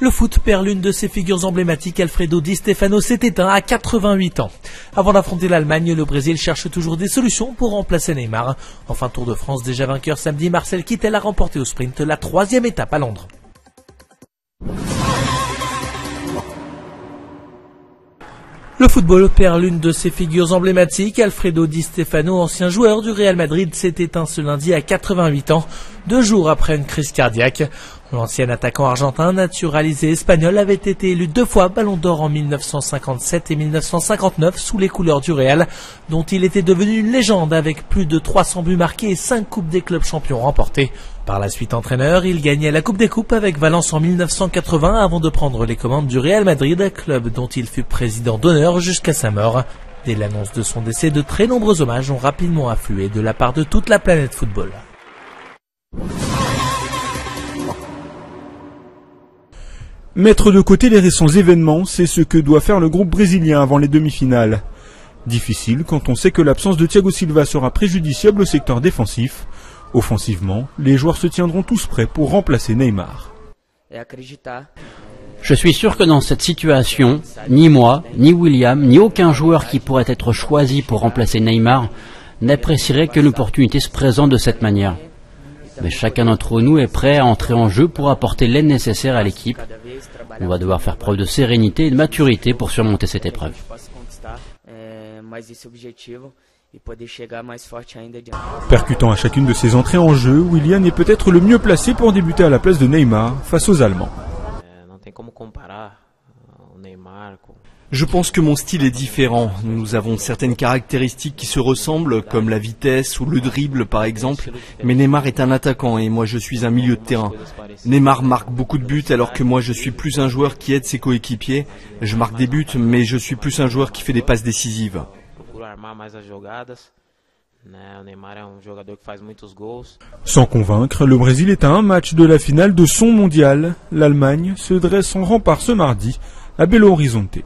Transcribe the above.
Le foot perd l'une de ses figures emblématiques. Alfredo Di Stefano s'est éteint à 88 ans. Avant d'affronter l'Allemagne, le Brésil cherche toujours des solutions pour remplacer Neymar. Enfin, Tour de France déjà vainqueur samedi, Marcel Kittel a remporté au sprint la 3e étape à Londres. Le football perd l'une de ses figures emblématiques. Alfredo Di Stefano, ancien joueur du Real Madrid, s'est éteint ce lundi à 88 ans, 2 jours après une crise cardiaque. L'ancien attaquant argentin, naturalisé espagnol, avait été élu 2 fois Ballon d'Or en 1957 et 1959 sous les couleurs du Real, dont il était devenu une légende avec plus de 300 buts marqués et 5 coupes des clubs champions remportées. Par la suite entraîneur, il gagnait la Coupe des Coupes avec Valence en 1980 avant de prendre les commandes du Real Madrid, club dont il fut président d'honneur jusqu'à sa mort. Dès l'annonce de son décès, de très nombreux hommages ont rapidement afflué de la part de toute la planète football. Mettre de côté les récents événements, c'est ce que doit faire le groupe brésilien avant les demi-finales. Difficile quand on sait que l'absence de Thiago Silva sera préjudiciable au secteur défensif. Offensivement, les joueurs se tiendront tous prêts pour remplacer Neymar. Je suis sûr que dans cette situation, ni moi, ni William, ni aucun joueur qui pourrait être choisi pour remplacer Neymar n'apprécierait que l'opportunité se présente de cette manière. Mais chacun d'entre nous est prêt à entrer en jeu pour apporter l'aide nécessaire à l'équipe. On va devoir faire preuve de sérénité et de maturité pour surmonter cette épreuve. Percutant à chacune de ses entrées en jeu, William est peut-être le mieux placé pour débuter à la place de Neymar face aux Allemands. Je pense que mon style est différent. Nous avons certaines caractéristiques qui se ressemblent, comme la vitesse ou le dribble par exemple. Mais Neymar est un attaquant et moi je suis un milieu de terrain. Neymar marque beaucoup de buts alors que moi je suis plus un joueur qui aide ses coéquipiers. Je marque des buts mais je suis plus un joueur qui fait des passes décisives. Sans convaincre, le Brésil est à un match de la finale de son mondial. L'Allemagne se dresse en rempart ce mardi à Belo Horizonte.